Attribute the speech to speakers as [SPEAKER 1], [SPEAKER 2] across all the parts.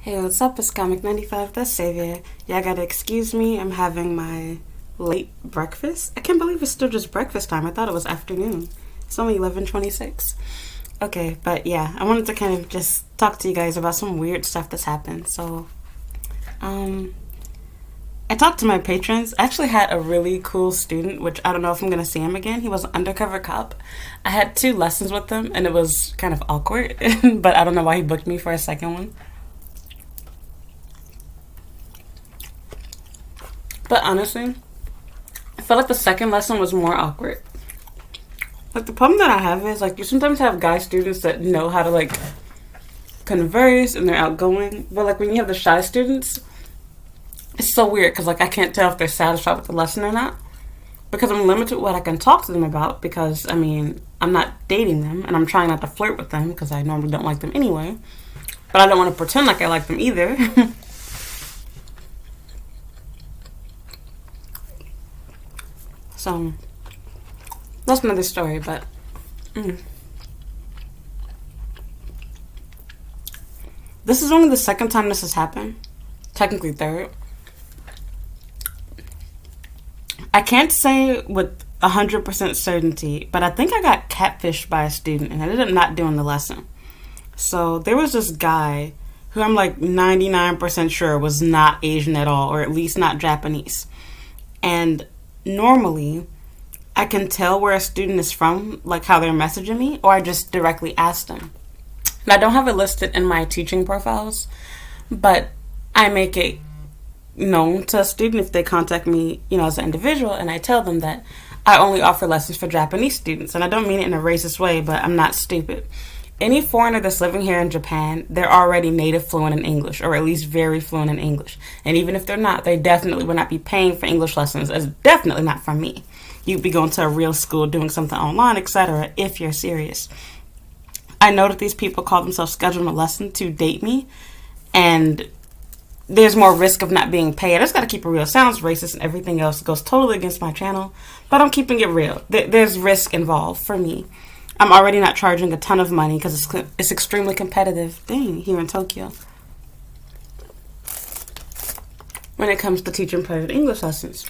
[SPEAKER 1] Hey, what's up? It's Comic 95, the Savior. Y'all gotta excuse me. I'm having my late breakfast. I can't believe it's still just breakfast time. I thought it was afternoon. It's only 11:26. Okay, but yeah, I wanted to kind of just talk to you guys about some weird stuff that's happened. Um, I talked to my patrons. I actually had a really cool student, which I don't know if I'm gonna see him again. He was an undercover cop. I had two lessons with him, and it was kind of awkward, but I don't know why he booked me for a second one. But honestly, I felt like the second lesson was more awkward. Like the problem that I have is like you sometimes have guy students that know how to like converse and they're outgoing, but like when you have the shy students, it's so weird because like I can't tell if they're satisfied with the lesson or not because I'm limited what I can talk to them about because I mean I'm not dating them and I'm trying not to flirt with them because I normally don't like them anyway, but I don't want to pretend like I like them either. So that's another story, but mm. This is only the second time this has happened. Technically third. I can't say with 100% certainty, but I think I got catfished by a student and I ended up not doing the lesson. So there was this guy who I'm like 99% sure was not Asian at all, or at least not Japanese. And normally, I can tell where a student is from, like how they're messaging me, or I just directly ask them. And I don't have it listed in my teaching profiles, but I make it known to a student if they contact me, as an individual, and I tell them that I only offer lessons for Japanese students. And I don't mean it in a racist way, but I'm not stupid. Any foreigner that's living here in Japan, they're already native fluent in English, or at least very fluent in English. And even if they're not, they definitely would not be paying for English lessons. It's definitely not from me. You'd be going to a real school, doing something online, etc., if you're serious. I know that these people call themselves scheduling a lesson to date me, and there's more risk of not being paid. I just got to keep it real. It sounds racist and everything else. It goes totally against my channel, but I'm keeping it real. There's risk involved for me. I'm already not charging a ton of money because it's extremely competitive thing here in Tokyo when it comes to teaching private English lessons.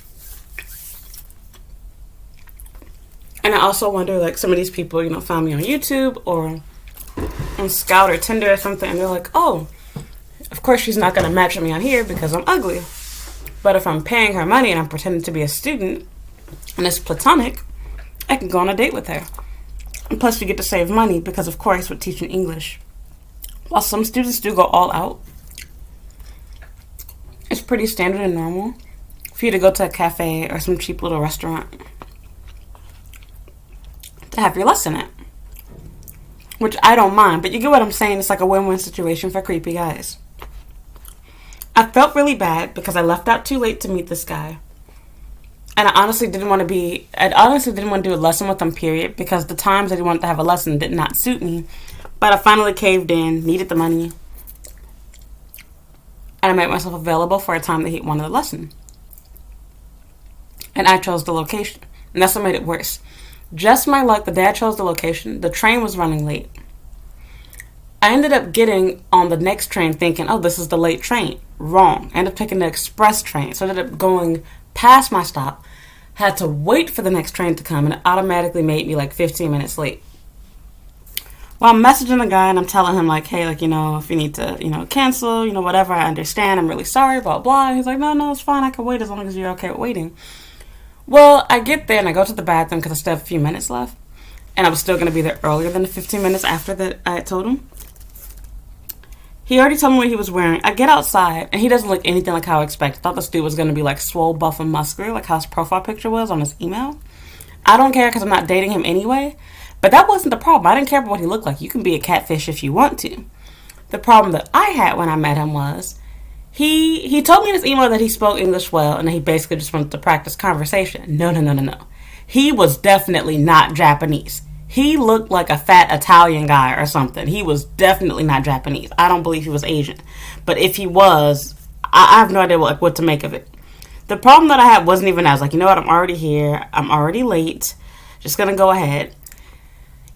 [SPEAKER 1] And I also wonder, like, some of these people, found me on YouTube or on Scout or Tinder or something, and they're like, oh, of course she's not going to match with me on here because I'm ugly. But if I'm paying her money and I'm pretending to be a student and it's platonic, I can go on a date with her. And plus, you get to save money because, of course, with teaching English, while some students do go all out, it's pretty standard and normal for you to go to a cafe or some cheap little restaurant to have your lesson at. Which I don't mind, but you get what I'm saying. It's like a win-win situation for creepy guys. I felt really bad because I left out too late to meet this guy. And I honestly didn't want to do a lesson with him, period, because the times that he wanted to have a lesson did not suit me. But I finally caved in, needed the money, and I made myself available for a time that he wanted the lesson. And I chose the location. And that's what made it worse. Just my luck, the day I chose the location, the train was running late. I ended up getting on the next train thinking, oh, this is the late train. Wrong. I ended up taking the express train. So I ended up going past my stop, had to wait for the next train to come, and it automatically made me like 15 minutes late. Well, I'm messaging the guy and I'm telling him like, hey, like, if you need to, cancel, whatever, I understand. I'm really sorry, blah, blah. And he's like, no, it's fine. I can wait as long as you're okay with waiting. Well, I get there and I go to the bathroom because I still have a few minutes left. And I was still going to be there earlier than the 15 minutes after that I had told him. He already told me what he was wearing. I get outside, and he doesn't look anything like how I expected. I thought this dude was going to be, like, swole, buff, and muscular, like how his profile picture was on his email. I don't care because I'm not dating him anyway. But that wasn't the problem. I didn't care about what he looked like. You can be a catfish if you want to. The problem that I had when I met him was he told me in his email that he spoke English well, and that he basically just wanted to practice conversation. No. He was definitely not Japanese. He looked like a fat Italian guy or something. He was definitely not Japanese. I don't believe he was Asian. But if he was, I have no idea what to make of it. The problem that I had wasn't even, I was like, you know what, I'm already here. I'm already late. Just going to go ahead.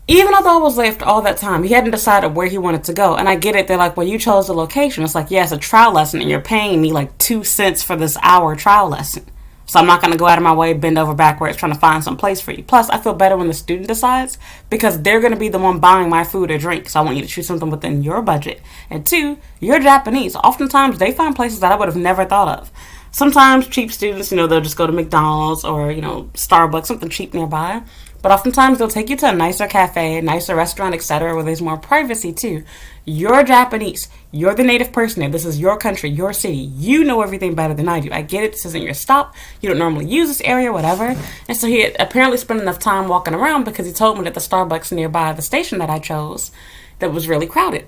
[SPEAKER 1] Even although I was late after all that time, he hadn't decided where he wanted to go. And I get it. They're like, well, you chose the location. It's like, yeah, it's a trial lesson, and you're paying me like 2 cents for this hour trial lesson. So I'm not going to go out of my way, bend over backwards, trying to find some place for you. Plus, I feel better when the student decides, because they're going to be the one buying my food or drink. So I want you to choose something within your budget. And 2, you're Japanese. Oftentimes, they find places that I would have never thought of. Sometimes cheap students, they'll just go to McDonald's or, Starbucks, something cheap nearby. But oftentimes they'll take you to a nicer cafe, a nicer restaurant, etc., where there's more privacy too. You're Japanese. You're the native person there. This is your country, your city. You know everything better than I do. I get it. This isn't your stop. You don't normally use this area, whatever. And so he had apparently spent enough time walking around, because he told me that the Starbucks nearby the station that I chose that was really crowded.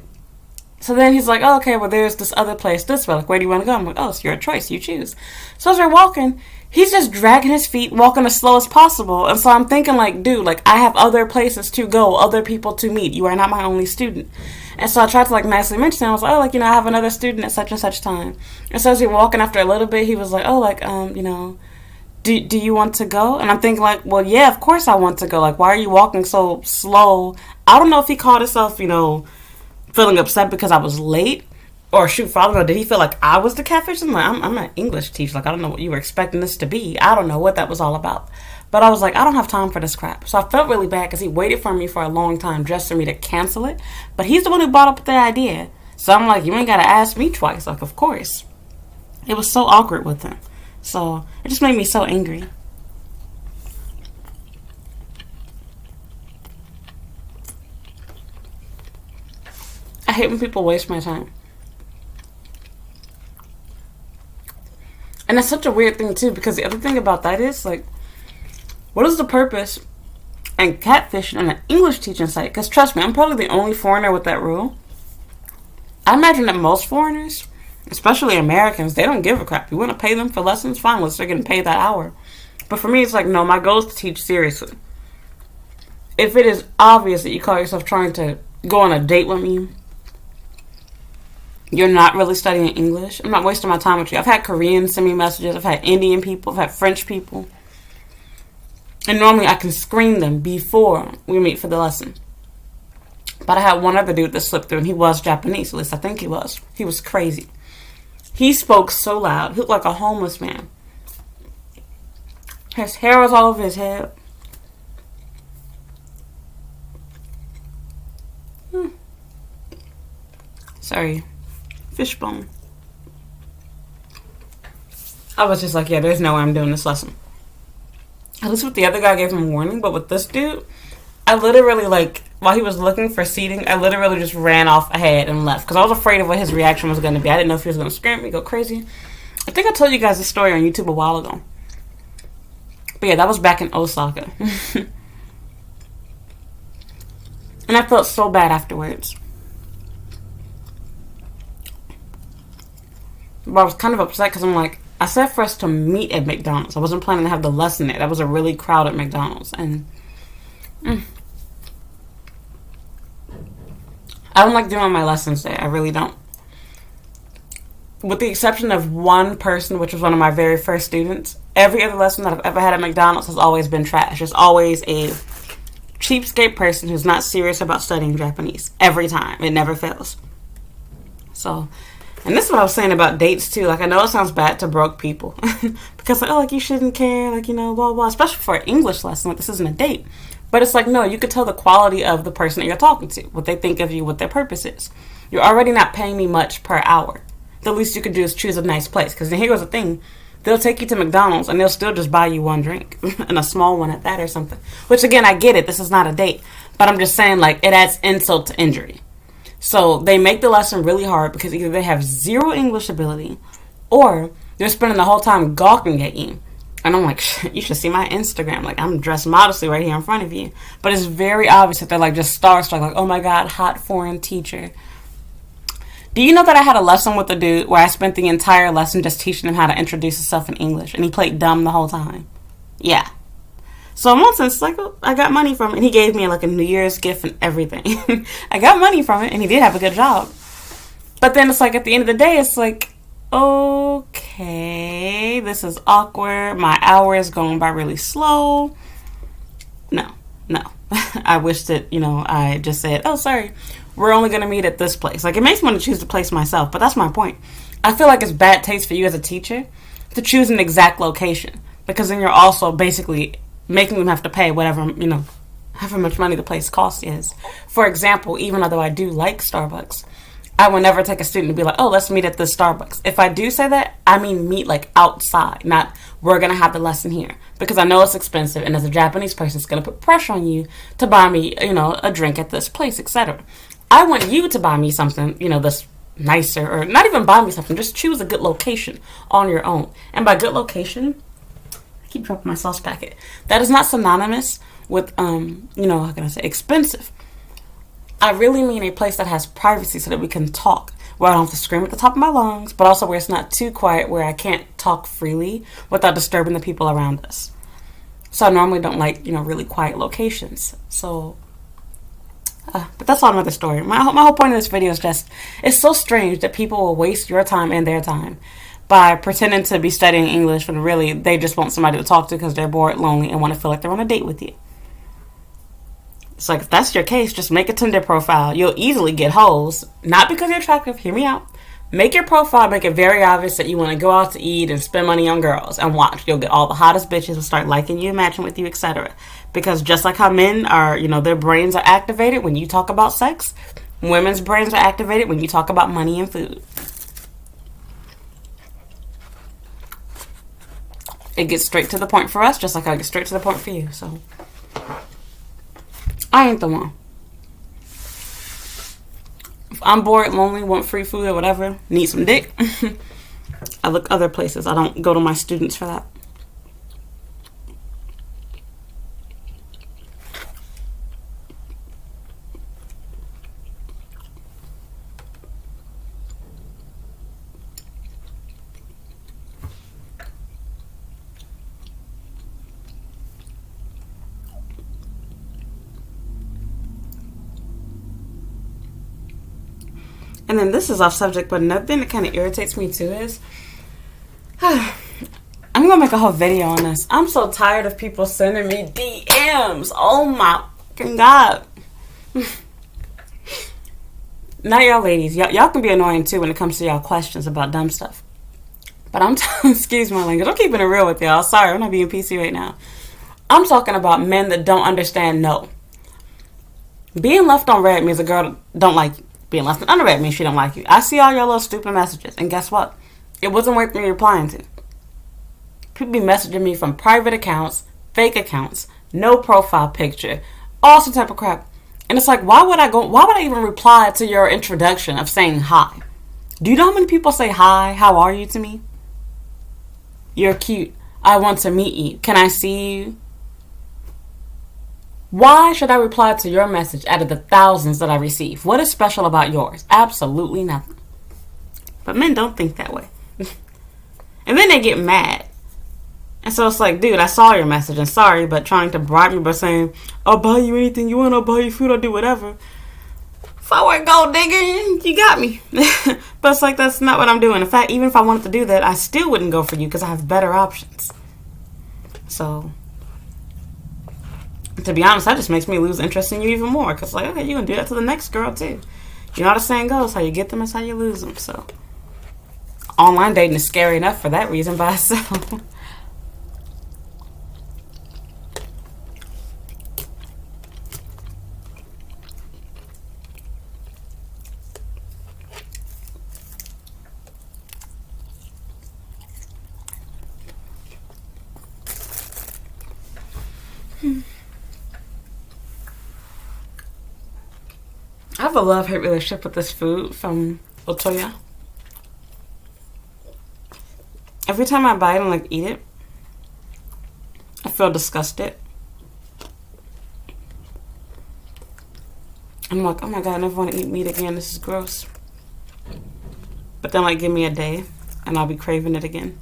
[SPEAKER 1] So then he's like, oh, okay, well, there's this other place this way. Like, where do you want to go? I'm like, oh, it's your choice. You choose. So as we're walking, he's just dragging his feet, walking as slow as possible. And so I'm thinking, like, dude, like, I have other places to go, other people to meet. You are not my only student. And so I tried to, like, nicely mention it. I was like, oh, like, I have another student at such and such time. And so as we were walking, after a little bit, he was like, oh, like, do you want to go? And I'm thinking, like, well, yeah, of course I want to go. Like, why are you walking so slow? I don't know if he called himself, feeling upset because I was late, or shoot, I don't know, did he feel like I was the catfish? I'm like, I'm an English teacher. Like, I don't know what you were expecting this to be. I don't know what that was all about. But I was like, I don't have time for this crap. So I felt really bad, because he waited for me for a long time just for me to cancel it. But he's the one who brought up the idea. So I'm like, you ain't got to ask me twice. Like, of course. It was so awkward with him. So it just made me so angry. I hate when people waste my time. And that's such a weird thing, too, because the other thing about that is, like, what is the purpose in catfishing on an English teaching site? Because trust me, I'm probably the only foreigner with that rule. I imagine that most foreigners, especially Americans, they don't give a crap. You want to pay them for lessons? Fine, unless they're getting paid that hour. But for me, it's like, no, my goal is to teach seriously. If it is obvious that you call yourself trying to go on a date with me, you're not really studying English. I'm not wasting my time with you. I've had Koreans send me messages. I've had Indian people. I've had French people. And normally I can screen them before we meet for the lesson. But I had one other dude that slipped through, and he was Japanese. At least I think he was. He was crazy. He spoke so loud. He looked like a homeless man. His hair was all over his head. Sorry. Fishbone. I was just like, yeah, there's no way I'm doing this lesson. At least with the other guy, I gave him a warning. But with this dude, I literally, like, while he was looking for seating, I literally just ran off ahead and left. Because I was afraid of what his reaction was going to be. I didn't know if he was going to scream at me, go crazy. I think I told you guys this story on YouTube a while ago. But yeah, that was back in Osaka. And I felt so bad afterwards. But I was kind of upset because I'm like, I said for us to meet at McDonald's. I wasn't planning to have the lesson there. That was a really crowded McDonald's. And I don't like doing my lessons there. I really don't. With the exception of one person, which was one of my very first students, every other lesson that I've ever had at McDonald's has always been trash. There's always a cheapskate person who's not serious about studying Japanese. Every time. It never fails. So... and this is what I was saying about dates, too. Like, I know it sounds bad to broke people. Because, like, oh, like, you shouldn't care, like, blah, blah. Especially for an English lesson. Like, this isn't a date. But it's like, no, you could tell the quality of the person that you're talking to. What they think of you, what their purpose is. You're already not paying me much per hour. The least you could do is choose a nice place. Because here goes the thing. They'll take you to McDonald's, and they'll still just buy you one drink. And a small one at that or something. Which, again, I get it. This is not a date. But I'm just saying, like, it adds insult to injury. So they make the lesson really hard because either they have zero English ability or they're spending the whole time gawking at you. And I'm like, you should see my Instagram. Like, I'm dressed modestly right here in front of you. But it's very obvious that they're like just starstruck. Like, oh my God, hot foreign teacher. Do you know that I had a lesson with a dude where I spent the entire lesson just teaching him how to introduce himself in English? And he played dumb the whole time. Yeah. So in one sense, like, I got money from it. And he gave me, like, a New Year's gift and everything. I got money from it, and he did have a good job. But then it's like, at the end of the day, it's like, okay, this is awkward. My hour is going by really slow. No. No. I wish that, I just said, oh, sorry, we're only going to meet at this place. Like, it makes me want to choose the place myself, but that's my point. I feel like it's bad taste for you as a teacher to choose an exact location, because then you're also basically making them have to pay whatever, however much money the place cost is. For example, even although I do like Starbucks, I would never take a student and be like, oh, let's meet at this Starbucks. If I do say that, I mean meet like outside, not we're going to have the lesson here. Because I know it's expensive, and as a Japanese person, it's going to put pressure on you to buy me, a drink at this place, etc. I want you to buy me something, that's nicer, or not even buy me something, just choose a good location on your own. And by good location, I keep dropping my sauce packet. That is not synonymous with, how can I say, expensive. I really mean a place that has privacy so that we can talk, where I don't have to scream at the top of my lungs, but also where it's not too quiet, where I can't talk freely without disturbing the people around us. So I normally don't like, really quiet locations. So, but that's all another story. My whole point of this video is just, it's so strange that people will waste your time and their time by pretending to be studying English when really they just want somebody to talk to because they're bored, lonely, and want to feel like they're on a date with you. It's like, if that's your case, just make a Tinder profile. You'll easily get hoes. Not because you're attractive. Hear me out. Make your profile, make it very obvious that you want to go out to eat and spend money on girls. And watch. You'll get all the hottest bitches will start liking you, matching with you, etc. Because just like how men are, their brains are activated when you talk about sex, women's brains are activated when you talk about money and food. It gets straight to the point for us, just like I get straight to the point for you. So I ain't the one. If I'm bored, lonely, want free food or whatever, need some dick, I look other places. I don't go to my students for that. And then this is off subject, but another thing that kind of irritates me too is, I'm going to make a whole video on this. I'm so tired of people sending me DMs. Oh my fucking God. Now y'all ladies, y'all can be annoying too when it comes to y'all questions about dumb stuff. But excuse my language, I'm keeping it real with y'all. Sorry, I'm not being PC right now. I'm talking about men that don't understand no. Being left on red means a girl don't like you. Being left on red means she don't like you. I see all your little stupid messages, and guess what? It wasn't worth me replying to. People be messaging me from private accounts, fake accounts, no profile picture, all some type of crap. And it's like, why would I even reply to your introduction of saying hi? Do you know how many people say hi, how are you to me? You're cute. I want to meet you. Can I see you? Why should I reply to your message out of the thousands that I receive? What is special about yours? Absolutely nothing. But men don't think that way. And then they get mad. And so it's like, dude, I saw your message and sorry, but trying to bribe me by saying, I'll buy you anything you want, I'll buy you food, I'll do whatever. Forward gold digger, you got me. But it's like, that's not what I'm doing. In fact, even if I wanted to do that, I still wouldn't go for you because I have better options. So, to be honest, that just makes me lose interest in you even more. Because, like, okay, you can do that to the next girl, too. You know how the saying goes, how you get them is how you lose them. So, online dating is scary enough for that reason by itself. I have a love-hate relationship with this food from Otoya. Every time I buy it and like eat it, I feel disgusted. I'm like, oh my God, I never want to eat meat again. This is gross. But then like give me a day and I'll be craving it again.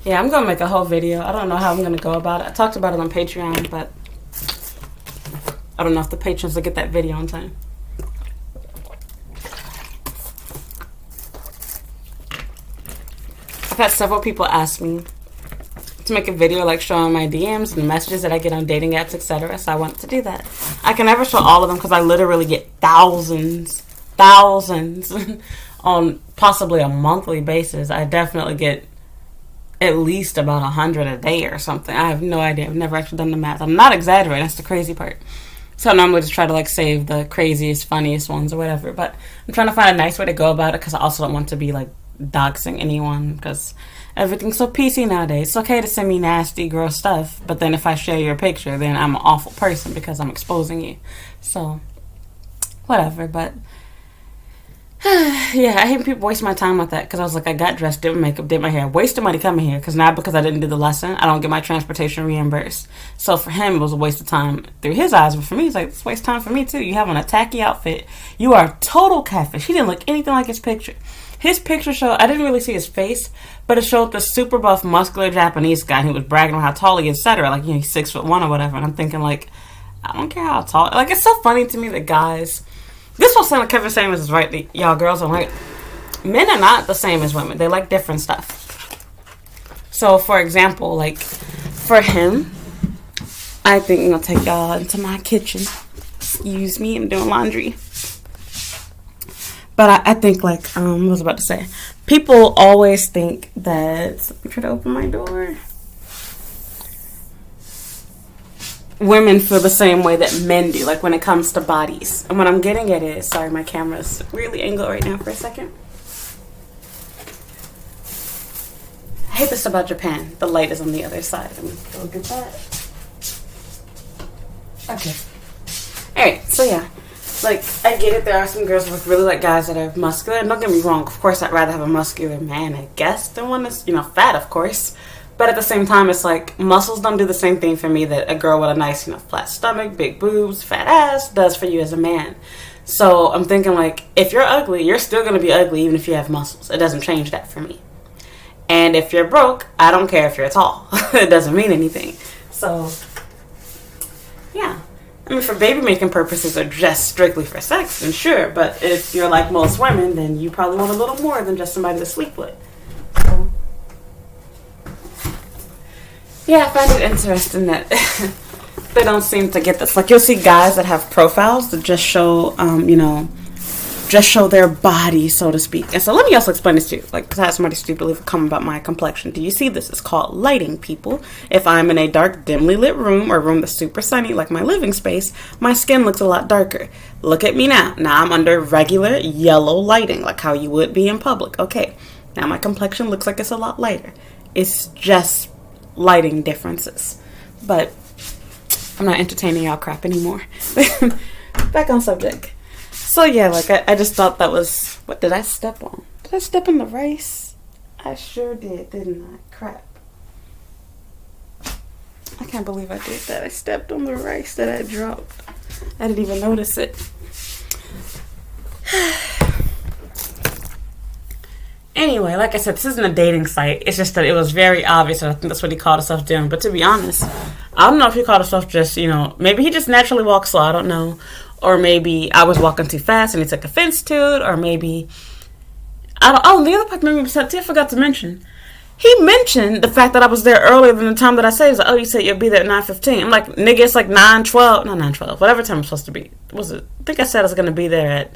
[SPEAKER 1] Yeah, I'm gonna make a whole video. I don't know how I'm gonna go about it. I talked about it on Patreon, but I don't know if the patrons will get that video on time. I've had several people ask me to make a video like showing my DMs and the messages that I get on dating apps, etc. So I want to do that. I can never show all of them because I literally get thousands on possibly a monthly basis. I definitely get at least about 100 a day or something. I have no idea. I've never actually done the math. I'm not exaggerating. That's the crazy part. So I normally just try to like save the craziest, funniest ones or whatever. But I'm trying to find a nice way to go about it because I also don't want to be like doxing anyone because everything's so PC nowadays. It's okay to send me nasty, gross stuff, but then if I share your picture, then I'm an awful person because I'm exposing you. So, whatever, but yeah, I hate people waste my time with that because I was like, I got dressed, did my makeup, did my hair, wasted money coming here because now because I didn't do the lesson, I don't get my transportation reimbursed. So for him, it was a waste of time through his eyes, but for me, it's like, it's a waste of time for me too. You have on a tacky outfit. You are total catfish. He didn't look anything like his picture. His picture showed, I didn't really see his face, but it showed the super buff, muscular Japanese guy who was bragging about how tall he is, etc. Like, you know, he's 6'1" or whatever. And I'm thinking, like, I don't care how tall. Like, it's so funny to me that guys, this was something Kevin Samuels is right. Y'all girls are right. Men are not the same as women. They like different stuff. So, for example, like, for him, I think I'm going to take y'all into my kitchen. Excuse me, I'm doing laundry. But I think, like, what was I about to say? People always think that... Let me try to open my door. Women feel the same way that men do, like, when it comes to bodies. And what I'm getting at is... Sorry, my camera's really angled right now for a second. I hate this about Japan. The light is on the other side. Let me go get that. Okay. Alright, so yeah. Like, I get it, there are some girls with really like guys that are muscular, and don't get me wrong, of course I'd rather have a muscular man, I guess, than one that's, you know, fat, of course. But at the same time, it's like, muscles don't do the same thing for me that a girl with a nice, you know, flat stomach, big boobs, fat ass does for you as a man. So I'm thinking, like, if you're ugly, you're still going to be ugly even if you have muscles. It doesn't change that for me. And if you're broke, I don't care if you're tall. It doesn't mean anything. So, yeah. I mean, for baby-making purposes or just strictly for sex, then sure. But if you're like most women, then you probably want a little more than just somebody to sleep with. So, yeah, I find it interesting that they don't seem to get this. Like, you'll see guys that have profiles that just show, you know, just show their body, so to speak. And so let me also explain this to you. Like, because I had somebody stupidly comment about my complexion. Do you see this? It's called lighting, people. If I'm in a dark, dimly lit room or a room that's super sunny, like my living space, my skin looks a lot darker. Look at me now. Now I'm under regular yellow lighting, like how you would be in public. Okay, now my complexion looks like it's a lot lighter. It's just lighting differences. But I'm not entertaining y'all crap anymore. Back on subject. So yeah, like I just thought that was, what did I step on? Did I step on the rice? I sure did, didn't I? Crap. I can't believe I did that. I stepped on the rice that I dropped. I didn't even notice it. Anyway, like I said, this isn't a dating site. It's just that it was very obvious, and I think that's what he called himself doing. But to be honest, I don't know if he called himself just, you know, maybe he just naturally walks slow. I don't know. Or maybe I was walking too fast and he took offense to it. Or maybe, I don't, oh, the other part maybe I forgot to mention. He mentioned the fact that I was there earlier than the time that I said. He was like, oh, you said you'll be there at 9:15. I'm like, nigga, it's like 9:12. No, 9:12. Whatever time I'm supposed to be. Was it? I think I said I was going to be there at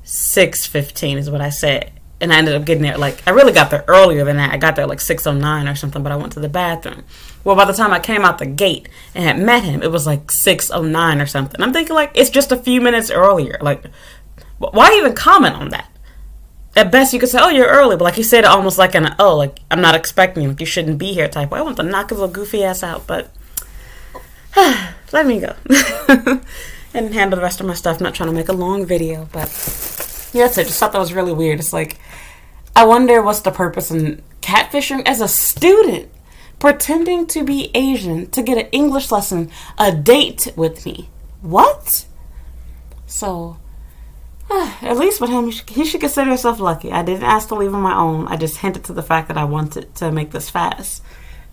[SPEAKER 1] 6:15 is what I said. And I ended up getting there, like, I really got there earlier than that. I got there like 6:09 or something, but I went to the bathroom. Well, by the time I came out the gate and had met him, it was like 6:09 or something. I'm thinking, like, it's just a few minutes earlier. Like, why even comment on that? At best, you could say, oh, you're early. But, like, he said it almost like an, oh, like, I'm not expecting you. Like, you shouldn't be here type way. I want to knock his little goofy ass out, but let me go. And handle the rest of my stuff. I'm not trying to make a long video, but yeah, that's it. Just thought that was really weird. It's like, I wonder what's the purpose in catfishing as a student, pretending to be Asian to get an English lesson, a date with me. What? So, At least with him, he should consider himself lucky. I didn't ask to leave on my own. I just hinted to the fact that I wanted to make this fast.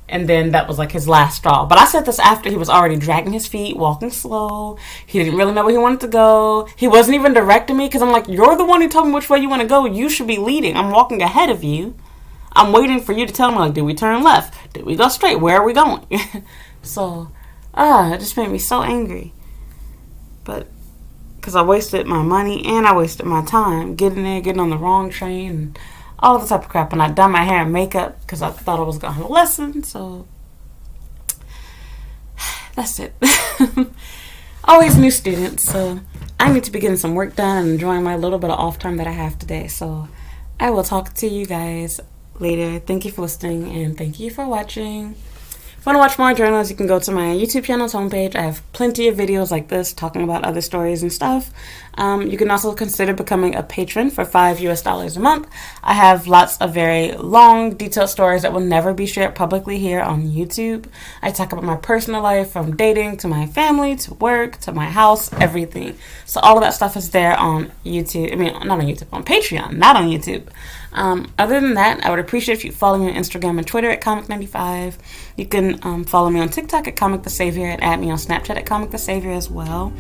[SPEAKER 1] And then that was like his last straw. But I said this after he was already dragging his feet, walking slow. He didn't really know where he wanted to go. He wasn't even directing me because I'm like, you're the one who told me which way you want to go. You should be leading. I'm walking ahead of you. I'm waiting for you to tell me, like, did we turn left? Did we go straight? Where are we going? So, it just made me so angry. But, because I wasted my money and I wasted my time getting there, getting on the wrong train, and all the type of crap. And I done my hair and makeup because I thought I was going to have a lesson. So, that's it. Always new students. So, I need to be getting some work done and enjoying my little bit of off time that I have today. So, I will talk to you guys later. Thank you for listening and thank you for watching. If you want to watch more journals, you can go to my YouTube channel's homepage. I have plenty of videos like this talking about other stories and stuff. You can also consider becoming a patron for $5 a month. I have lots of very long, detailed stories that will never be shared publicly here on YouTube. I talk about my personal life, from dating to my family to work to my house, everything. So all of that stuff is there on YouTube. I mean, not on YouTube, on Patreon, not on YouTube. Other than that, I would appreciate if you follow me on Instagram and Twitter at Comic95. You can follow me on TikTok at Comic the Savior and add me on Snapchat at Comic the Savior as well.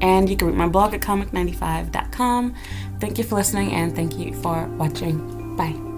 [SPEAKER 1] And you can read my blog at comic95.com. Thank you for listening and thank you for watching. Bye.